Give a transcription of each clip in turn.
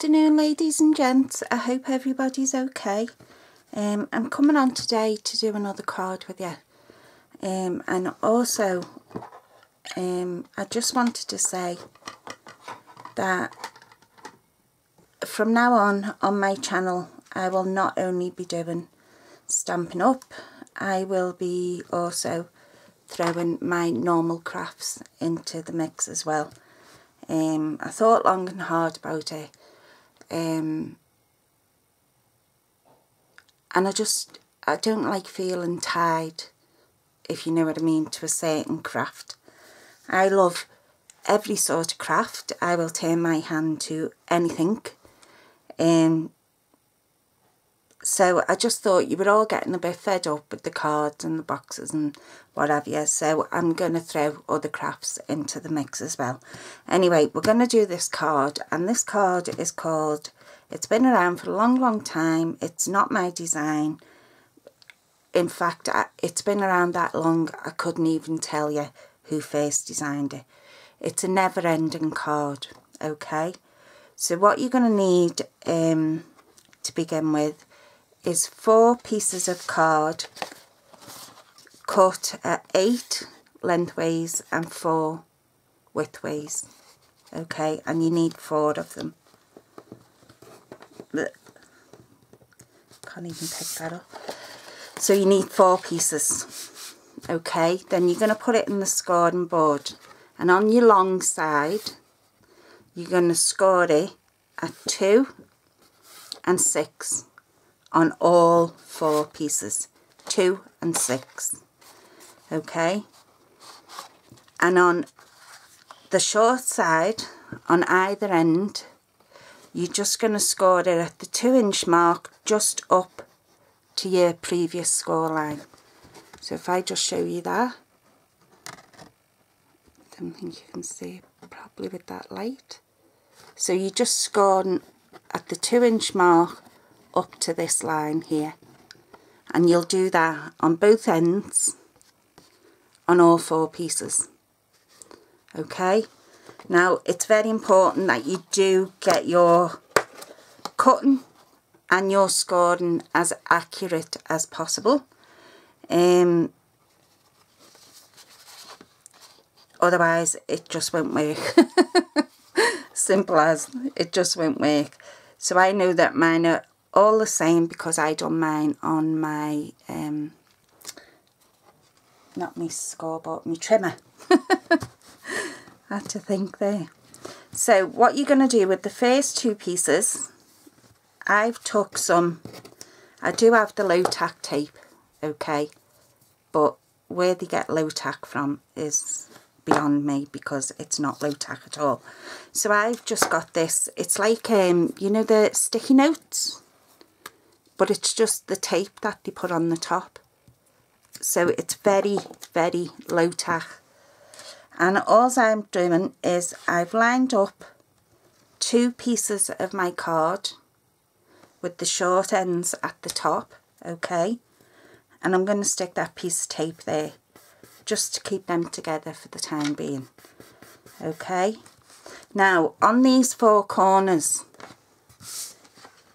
afternoon, ladies and gents. I hope everybody's okay. I'm coming on today to do another card with you. And also, I just wanted to say that from now on my channel, I will not only be doing Stampin' Up, I will be also throwing my normal crafts into the mix as well. I thought long and hard about it, and I don't like feeling tied, if you know what I mean, to a certain craft. I love every sort of craft. I will turn my hand to anything. So I just thought you were all getting a bit fed up with the cards and the boxes and what have you. So I'm going to throw other crafts into the mix as well. Anyway, we're going to do this card. And this card is called, it's been around for a long, long time. It's not my design. In fact, it's been around that long, I couldn't even tell you who first designed it. It's a never-ending card, okay? So what you're going to need to begin with is 4 pieces of card cut at 8 lengthways and 4 widthways, okay? And you need 4 of them. Can't even pick that up. So you need 4 pieces, okay? Then you're going to put it in the scoring board, and on your long side you're going to score it at 2 and 6 on all 4 pieces, 2 and 6, okay? And on the short side, on either end, you're just going to score it at the 2-inch mark, just up to your previous score line. So if I just show you that, I don't think you can see it properly with that light. So you just score at the 2-inch mark up to this line here, and you'll do that on both ends on all 4 pieces, okay? Now it's very important that you do get your cutting and your scoring as accurate as possible, otherwise it just won't work. Simple as, it just won't work. So I know that mine are all the same because I done mine on my not my scoreboard, my trimmer. I had to think there. So what you're going to do with the first 2 pieces, I've took some, I do have the low tack tape, okay, but where they get low tack from is beyond me because it's not low tack at all. So I've just got this, it's like you know the sticky notes, but it's just the tape that they put on the top. So it's very, very low tack. And all I'm doing is I've lined up 2 pieces of my card with the short ends at the top, okay? And I'm going to stick that piece of tape there just to keep them together for the time being, okay? Now on these 4 corners,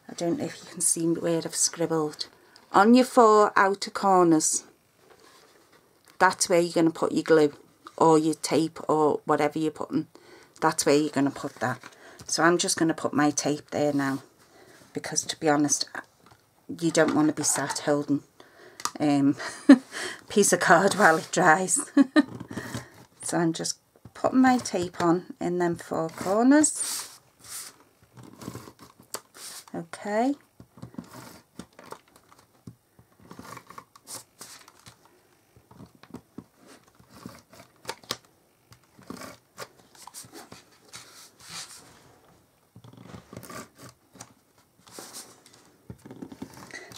I don't know if you can see where I've scribbled, on your 4 outer corners, that's where you're going to put your glue or your tape or whatever you're putting. That's where you're going to put that. So I'm just going to put my tape there now, because to be honest, you don't want to be sat holding piece of card while it dries. So I'm just putting my tape on in them 4 corners, okay?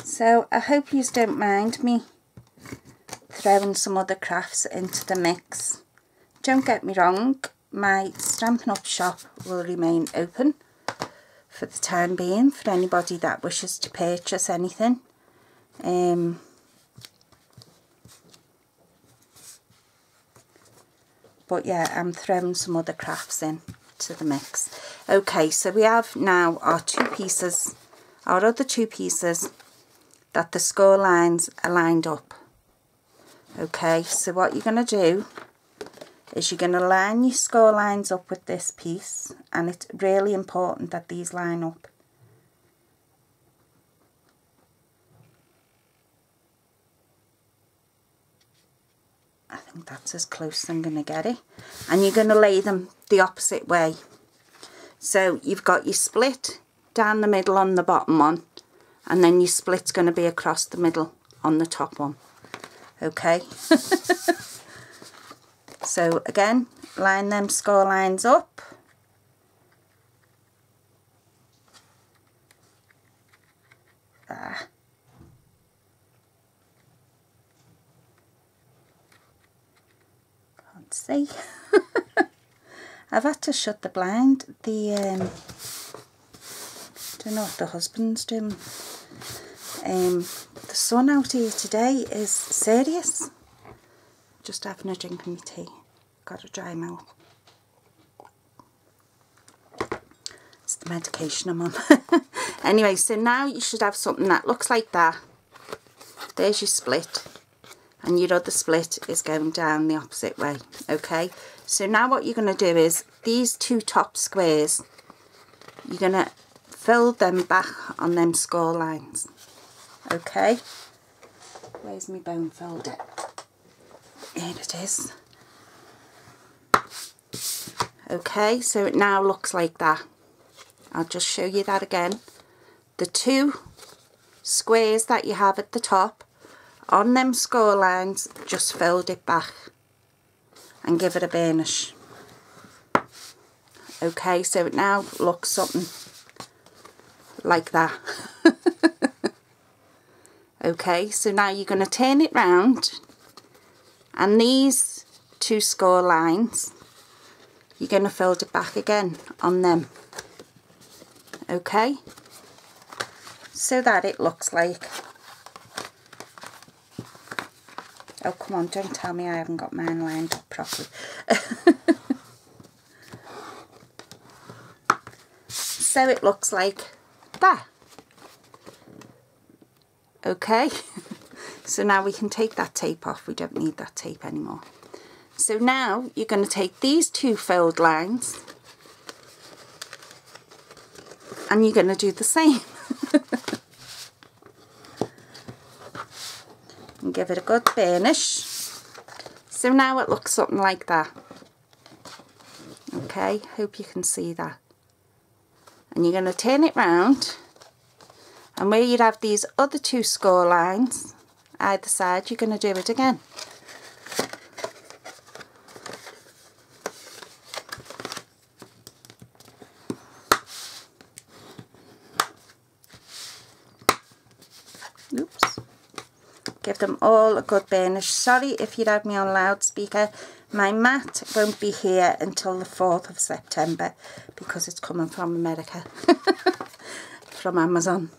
So I hope you don't mind me throwing some other crafts into the mix. Don't get me wrong, my Stampin' Up shop will remain open for the time being for anybody that wishes to purchase anything. But yeah, I'm throwing some other crafts in to the mix. Okay, so we have now our two pieces, our other two pieces that the score lines are lined up. Okay, so what you're going to do is you're going to line your score lines up with this piece, and it's really important that these line up. I think that's as close as I'm going to get it. And you're going to lay them the opposite way. So you've got your split down the middle on the bottom one, and then your split's going to be across the middle on the top one. Okay. So again, line them score lines up. Can't see. I've had to shut the blind. Don't know what the husband's doing. The sun out here today is serious. Just having a drink of my tea. Got a dry mouth. It's the medication I'm on. Anyway, so now you should have something that looks like that. There's your split. And your other split is going down the opposite way. Okay, so now what you're going to do is these two top squares, you're going to fill them back on them score lines. Okay, where's my bone folder? Here it is. Okay, so it now looks like that. I'll just show you that again. The two squares that you have at the top, on them score lines, just fold it back and give it a burnish. Okay, so it now looks something like that. Okay, so now you're going to turn it round, and these two score lines, you're going to fold it back again on them. Okay, so that it looks like, oh come on, don't tell me I haven't got mine lined up properly. So it looks like that. Okay, so now we can take that tape off. We don't need that tape anymore. So now you're going to take these two fold lines and you're going to do the same. And give it a good burnish. So now it looks something like that. Okay, hope you can see that. And you're going to turn it round, and where you'd have these other two score lines either side, you're going to do it again. Oops. Give them all a good burnish. Sorry if you'd have me on loudspeaker. My mat won't be here until the 4th of September because it's coming from America, from Amazon.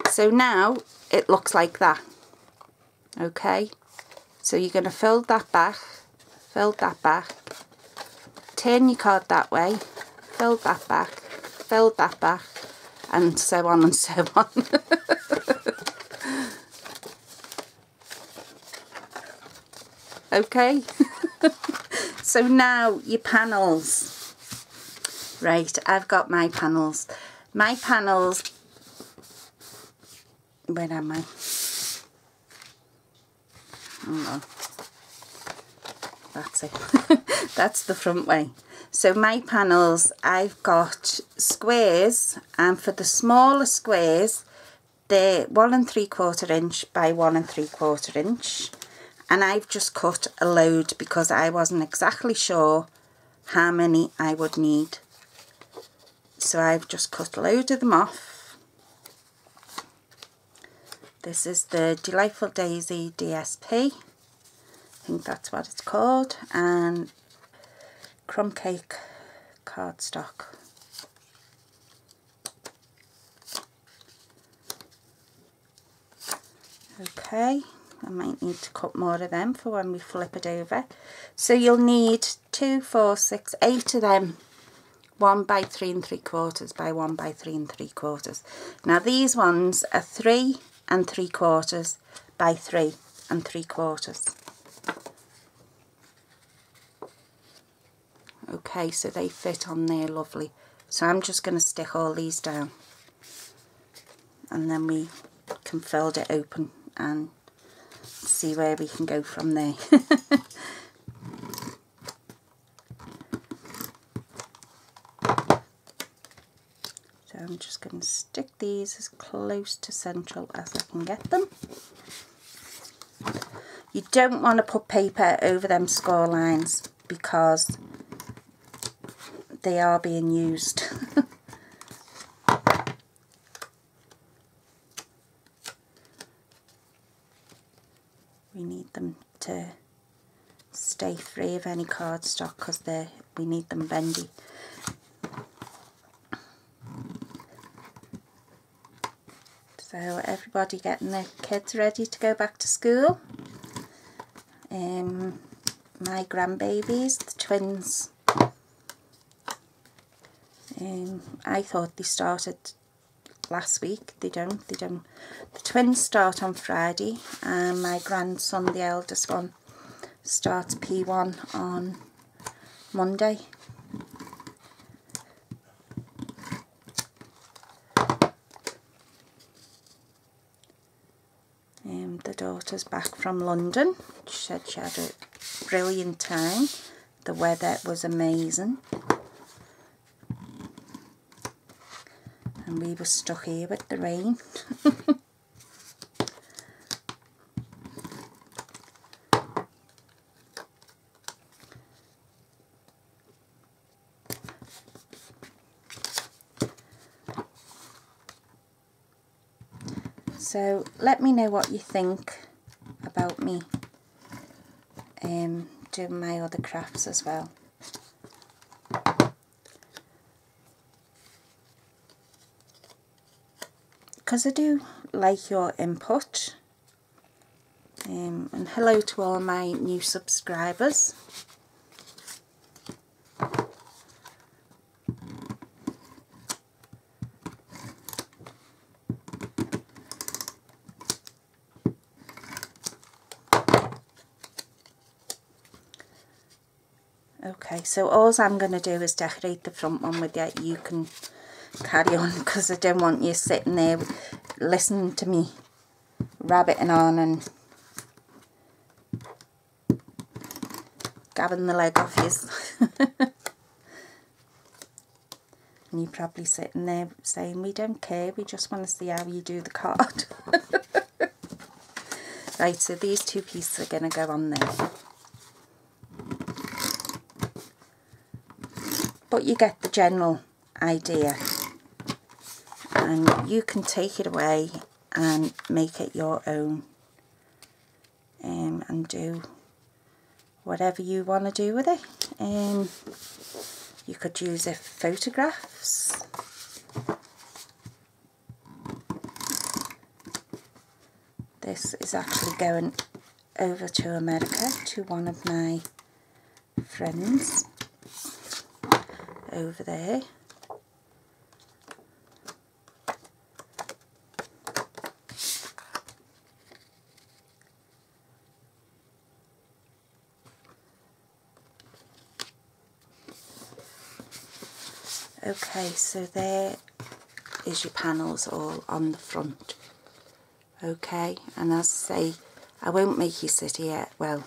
So now it looks like that. Okay, so you're going to fold that back, turn your card that way, fold that back, and so on and so on. Okay, so now your panels. Right, I've got my panels. My panels, where am I? Oh, that's it. That's the front way. So my panels, I've got squares, and for the smaller squares, they're 1 3/4 inch by 1 3/4 inch. And I've just cut a load because I wasn't exactly sure how many I would need. So I've just cut a load of them off. This is the Delightful Daisy DSP. I think that's what it's called. And crumb cake cardstock. Okay. I might need to cut more of them for when we flip it over. So you'll need 2, 4, 6, 8 of them 1 by 3 3/4 by 1 by 3 3/4. Now these ones are 3 3/4 by 3 3/4. Okay, so they fit on there lovely. So I'm just going to stick all these down, and then we can fold it open and see where we can go from there. So I'm just going to stick these as close to central as I can get them. You don't want to put paper over them score lines because they are being used. We need them to stay free of any cardstock because we need them bendy. So everybody getting their kids ready to go back to school. My grandbabies, the twins, I thought they started last week. They don't. The twins start on Friday, and my grandson, the eldest one, starts P1 on Monday. The daughter's back from London. She said she had a brilliant time. The weather was amazing. And we were stuck here with the rain. So let me know what you think about me doing my other crafts as well. Because I do like your input. And hello to all my new subscribers. Okay, so all I'm going to do is decorate the front one with you. You can carry on because I don't want you sitting there listening to me rabbiting on and gabbing the leg off you. And you're probably sitting there saying, we don't care, we just want to see how you do the card. Right, so these two pieces are going to go on there. But you get the general idea, and you can take it away and make it your own, and do whatever you want to do with it. You could use it for photographs. This is actually going over to America to one of my friends over there. Okay, so there is your panels all on the front. Okay, and as I say, I won't make you sit here, well,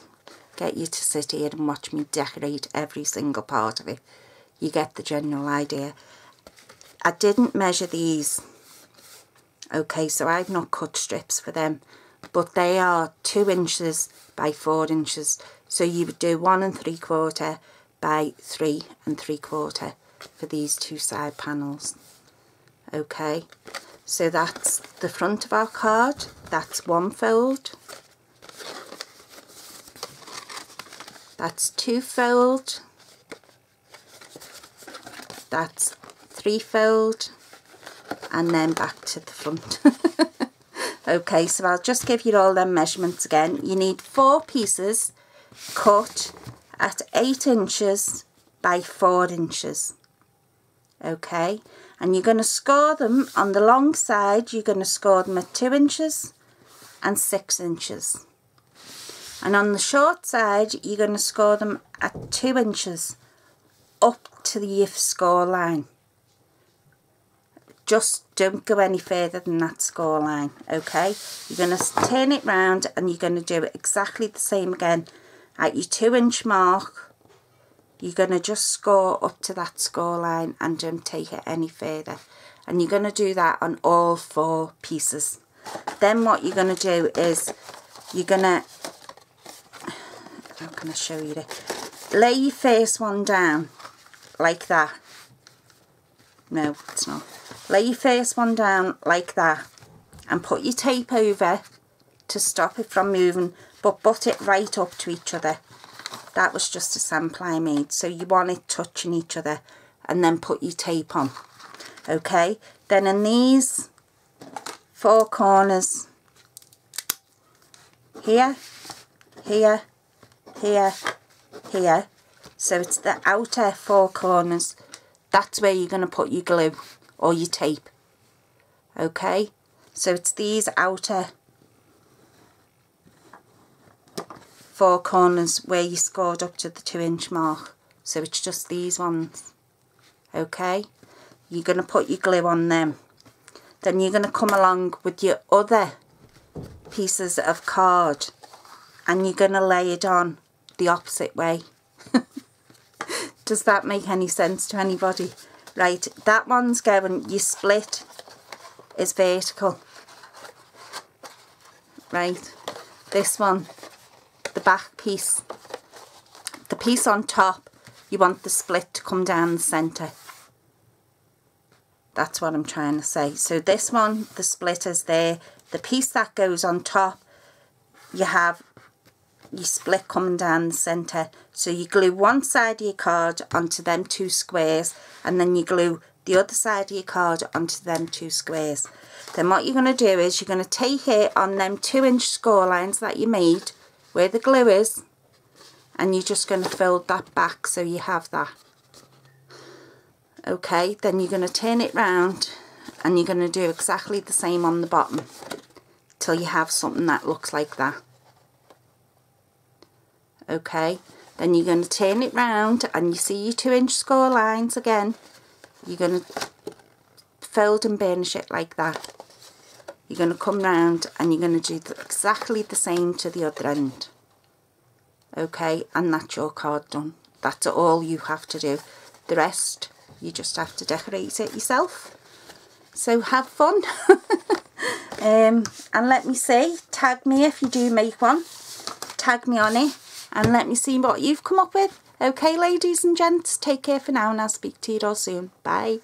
get you to sit here and watch me decorate every single part of it. You get the general idea. I didn't measure these. Okay, so I've not cut strips for them, but they are 2 inches by 4 inches. So you would do 1 3/4 by 3 3/4 for these two side panels. Okay, so that's the front of our card. That's 1 fold. That's 2 fold. That's 3 fold, and then back to the front. Okay, so I'll just give you all them measurements again. You need 4 pieces cut at 8 inches by 4 inches. okay, and you're going to score them on the long side. You're going to score them at 2 inches and 6 inches, and on the short side you're going to score them at 2 inches up to the score line. Just don't go any further than that score line, okay? You're going to turn it round and you're going to do it exactly the same again. At your 2 inch mark, you're going to just score up to that score line and don't take it any further. And you're going to do that on all 4 pieces. Then what you're going to do is you're going to, how can I show you this? Lay your first one down like that. No, it's not. Lay your first one down like that and put your tape over to stop it from moving, but butt it right up to each other. That was just a sample I made, so you want it touching each other, and then put your tape on. Okay, then in these 4 corners, here, here, here, here, so it's the outer 4 corners, that's where you're going to put your glue or your tape. Okay, so it's these outer 4 corners where you scored up to the 2 inch mark, so it's just these ones. Okay, you're going to put your glue on them. Then you're going to come along with your other pieces of card and you're going to lay it on the opposite way. Does that make any sense to anybody? Right, that one's going, your split is vertical. Right, this one, the back piece, the piece on top, you want the split to come down the centre. That's what I'm trying to say. So this one, the split is there. The piece that goes on top, you have your split coming down the centre. So you glue one side of your card onto them 2 squares, and then you glue the other side of your card onto them 2 squares. Then what you're going to do is you're going to take it on them 2 inch score lines that you made, where the glue is, and you're just going to fold that back so you have that. Okay, then you're going to turn it round and you're going to do exactly the same on the bottom till you have something that looks like that. Okay, then you're going to turn it round and you see your 2 inch score lines again. You're going to fold and burnish it like that. You're going to come round and you're going to do exactly the same to the other end. Okay, and that's your card done. That's all you have to do. The rest, you just have to decorate it yourself. So have fun. And let me see, tag me if you do make one. Tag me on it and let me see what you've come up with. Okay, ladies and gents, take care for now and I'll speak to you all soon. Bye.